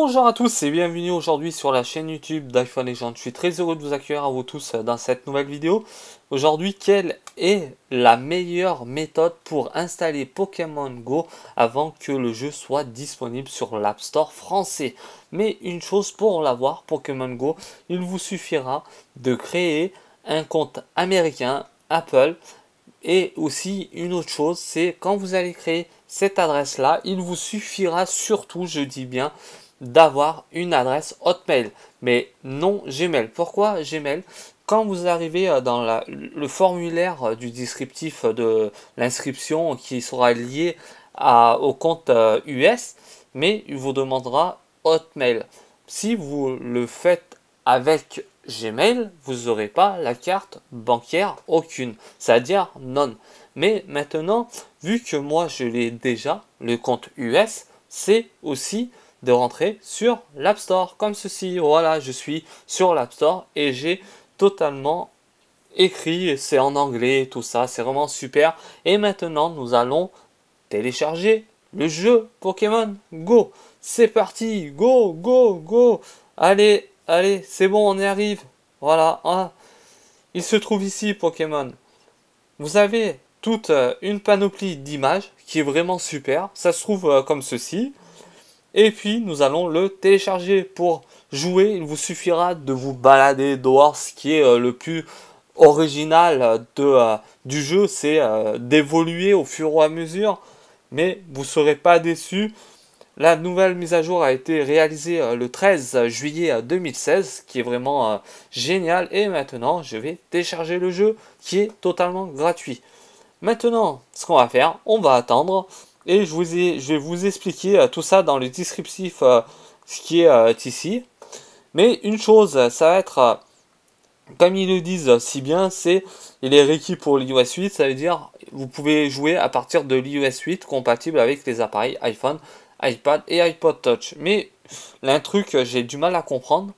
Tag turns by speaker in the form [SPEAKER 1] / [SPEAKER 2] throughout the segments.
[SPEAKER 1] Bonjour à tous et bienvenue aujourd'hui sur la chaîne YouTube d'iPhone Legend. Je suis très heureux de vous accueillir à vous tous dans cette nouvelle vidéo. Aujourd'hui, quelle est la meilleure méthode pour installer Pokémon Go avant que le jeu soit disponible sur l'App Store français? Mais une chose, pour l'avoir, Pokémon Go, il vous suffira de créer un compte américain Apple. Et aussi une autre chose, c'est quand vous allez créer cette adresse-là, il vous suffira surtout, je dis bien, d'avoir une adresse Hotmail, mais non Gmail. Pourquoi Gmail? Quand vous arrivez dans le formulaire du descriptif de l'inscription qui sera lié au compte US, mais il vous demandera Hotmail. Si vous le faites avec Gmail, vous n'aurez pas la carte bancaire aucune, c'est-à-dire non. Mais maintenant, vu que moi je l'ai déjà, le compte US, c'est aussi de rentrer sur l'App Store, comme ceci. Voilà, je suis sur l'App Store et j'ai totalement écrit, c'est en anglais, tout ça, c'est vraiment super. Et maintenant, nous allons télécharger le jeu Pokémon Go. C'est parti, go, go, go. Allez, allez, c'est bon, on y arrive. Voilà, hein. Il se trouve ici, Pokémon. Vous avez toute une panoplie d'images qui est vraiment super. Ça se trouve comme ceci. Et puis, nous allons le télécharger. Pour jouer, il vous suffira de vous balader dehors. Ce qui est le plus original du jeu, c'est d'évoluer au fur et à mesure. Mais vous ne serez pas déçus. La nouvelle mise à jour a été réalisée le 13 juillet 2016, qui est vraiment génial. Et maintenant, je vais télécharger le jeu, qui est totalement gratuit. Maintenant, ce qu'on va faire, on va attendre. Et je vais vous expliquer tout ça dans le descriptif, ce qui est ici. Mais une chose, ça va être, comme ils le disent si bien, c'est il est requis pour l'iOS 8. Ça veut dire vous pouvez jouer à partir de l'iOS 8 compatible avec les appareils iPhone, iPad et iPod Touch. Mais là, un truc, j'ai du mal à comprendre.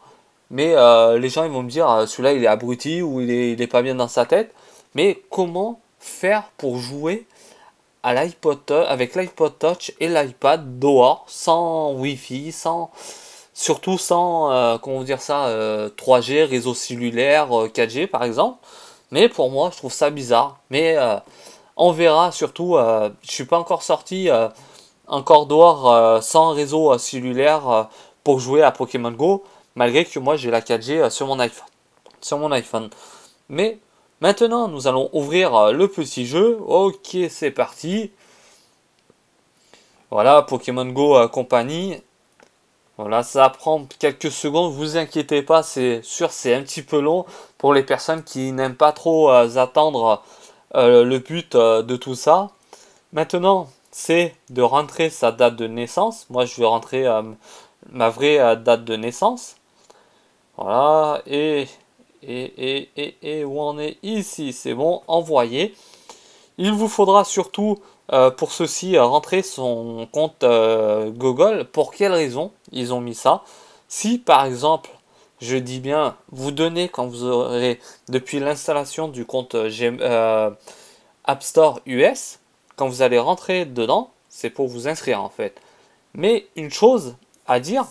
[SPEAKER 1] Mais les gens ils vont me dire celui-là il est abruti ou il est pas bien dans sa tête. Mais comment faire pour jouer à avec l'iPod Touch et l'iPad dehors, sans Wi-Fi, surtout sans, comment dire ça, 3G, réseau cellulaire, 4G par exemple. Mais pour moi, je trouve ça bizarre. Mais on verra, surtout, je suis pas encore sorti encore dehors sans réseau cellulaire pour jouer à Pokémon Go, malgré que moi j'ai la 4G sur mon iPhone. Mais maintenant, nous allons ouvrir le petit jeu. Ok, c'est parti. Voilà, Pokémon Go compagnie. Voilà, ça prend quelques secondes, vous inquiétez pas, c'est sûr, c'est un petit peu long pour les personnes qui n'aiment pas trop attendre le but de tout ça. Maintenant, c'est de rentrer sa date de naissance. Moi, je vais rentrer ma vraie date de naissance. Voilà, et où on est ici, c'est bon, envoyer. Il vous faudra surtout pour ceci rentrer son compte Google. Pour quelle raison ils ont mis ça? Si par exemple, je dis bien, vous donnez quand vous aurez depuis l'installation du compte App Store US, quand vous allez rentrer dedans, c'est pour vous inscrire en fait. Mais une chose à dire,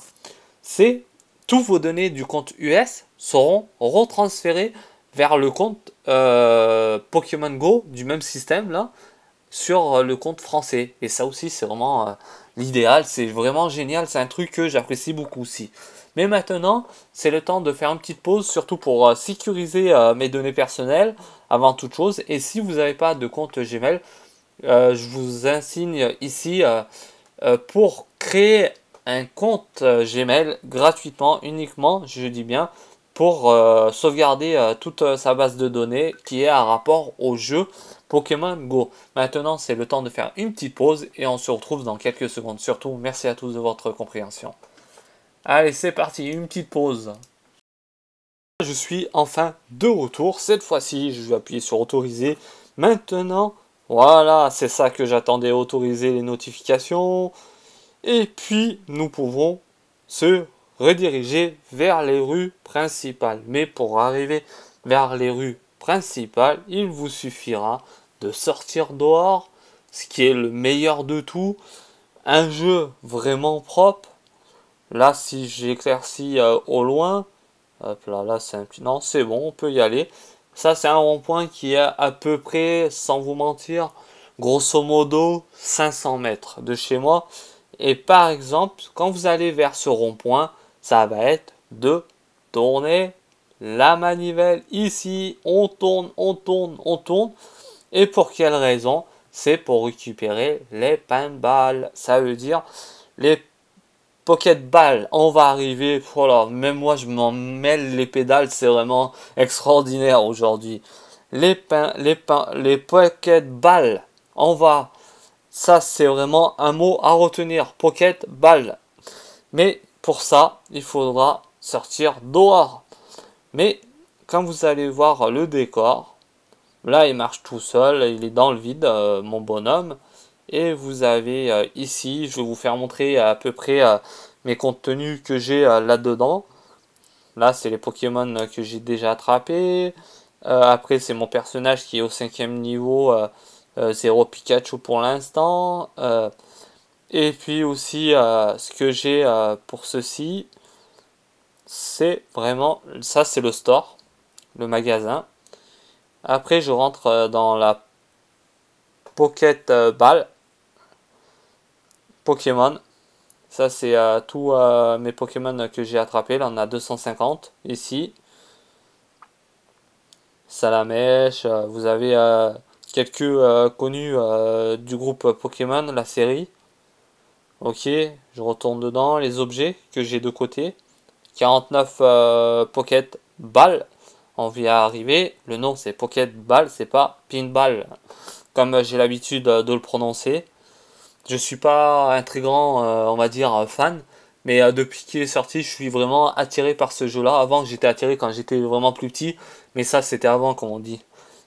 [SPEAKER 1] c'est tous vos données du compte US seront retransférées vers le compte Pokémon Go du même système là sur le compte français. Et ça aussi c'est vraiment l'idéal, c'est vraiment génial, c'est un truc que j'apprécie beaucoup aussi. Mais maintenant, c'est le temps de faire une petite pause, surtout pour sécuriser mes données personnelles avant toute chose. Et si vous n'avez pas de compte Gmail, je vous insigne ici pour créer un compte Gmail gratuitement, uniquement, je dis bien, pour sauvegarder toute sa base de données qui est à rapport au jeu Pokémon Go. Maintenant, c'est le temps de faire une petite pause et on se retrouve dans quelques secondes. Surtout, merci à tous de votre compréhension. Allez, c'est parti, une petite pause. Je suis enfin de retour. Cette fois-ci, je vais appuyer sur autoriser. Maintenant, voilà, c'est ça que j'attendais, autoriser les notifications. Et puis, nous pouvons se rediriger vers les rues principales. Mais pour arriver vers les rues principales, il vous suffira de sortir dehors, ce qui est le meilleur de tout. Un jeu vraiment propre, Là, si j'éclaircis au loin, hop là, là c'est un petit... Non, c'est bon, on peut y aller. Ça, c'est un rond-point qui est à peu près, sans vous mentir, grosso modo 500 mètres de chez moi. Et par exemple, quand vous allez vers ce rond-point, ça va être de tourner la manivelle ici. On tourne, on tourne, on tourne. Et pour quelle raison? C'est pour récupérer les paintballs. Ça veut dire les pocket balls. On va arriver. Voilà, même moi je m'en mêle les pédales. C'est vraiment extraordinaire aujourd'hui. Les pocket balls. On va. Ça c'est vraiment un mot à retenir. Pocket ball. Mais pour ça, il faudra sortir dehors. Mais quand vous allez voir le décor, là il marche tout seul, il est dans le vide, mon bonhomme. Et vous avez ici, je vais vous faire montrer à peu près mes contenus que j'ai là-dedans. Là c'est les Pokémon que j'ai déjà attrapés. Après c'est mon personnage qui est au 5e niveau, 0 Pikachu pour l'instant. Et puis aussi ce que j'ai pour ceci, c'est vraiment, ça c'est le store, le magasin. Après je rentre dans la Pocket Ball Pokémon. Ça c'est tous mes Pokémon que j'ai attrapés. Là on a 250 ici. Salamèche, vous avez quelques connus du groupe Pokémon, la série. Ok, je retourne dedans, les objets que j'ai de côté. 49 Pocket Ball. On vient arriver. Le nom c'est Pocket Ball, c'est pas Pinball comme j'ai l'habitude de le prononcer. Je suis pas un très grand, on va dire, fan. Mais depuis qu'il est sorti, je suis vraiment attiré par ce jeu-là. Avant, j'étais attiré quand j'étais vraiment plus petit. Mais ça, c'était avant, comme on dit.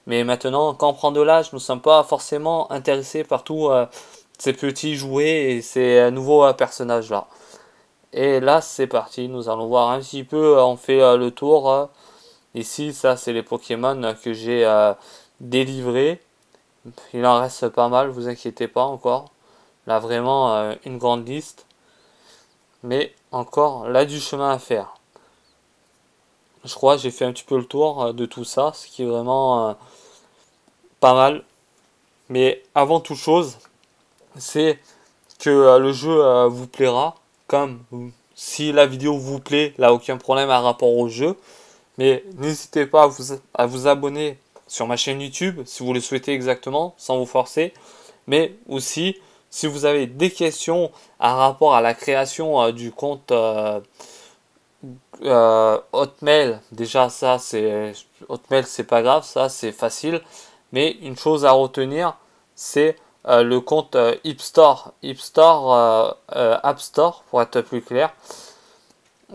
[SPEAKER 1] Mais maintenant, quand on prend de l'âge, nous ne sommes pas forcément intéressés par tous ces petits jouets et ces nouveaux personnages-là. Et là, c'est parti. Nous allons voir un petit peu. On fait le tour. Ici, ça, c'est les Pokémon que j'ai délivrés. Il en reste pas mal, vous inquiétez pas encore. Là, vraiment, une grande liste. Mais encore, là, du chemin à faire. Je crois que j'ai fait un petit peu le tour de tout ça, ce qui est vraiment pas mal. Mais avant toute chose, c'est que le jeu vous plaira. Comme si la vidéo vous plaît, là, aucun problème à rapport au jeu. Mais n'hésitez pas à vous abonner sur ma chaîne YouTube, si vous le souhaitez exactement, sans vous forcer. Mais aussi, si vous avez des questions à rapport à la création du compte Hotmail, déjà ça c'est Hotmail, c'est pas grave, ça c'est facile. Mais une chose à retenir, c'est le compte Hipstore, App Store pour être plus clair.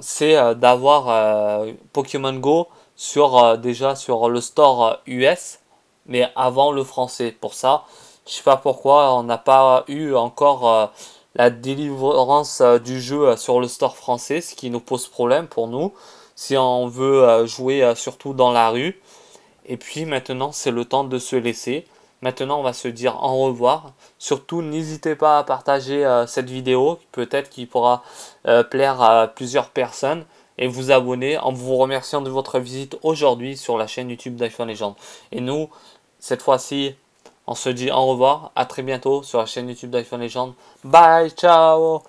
[SPEAKER 1] C'est d'avoir Pokémon Go sur déjà sur le store US, mais avant le français. Pour ça, je sais pas pourquoi on n'a pas eu encore la délivrance du jeu sur le store français, ce qui nous pose problème pour nous si on veut jouer surtout dans la rue. Et puis maintenant, c'est le temps de se laisser. Maintenant, on va se dire au revoir. Surtout, n'hésitez pas à partager cette vidéo. Peut-être qu'il pourra plaire à plusieurs personnes. Et vous abonner en vous remerciant de votre visite aujourd'hui sur la chaîne YouTube d'iPhone Legends. Et nous, cette fois-ci, on se dit au revoir. À très bientôt sur la chaîne YouTube d'iPhone Legends. Bye, ciao!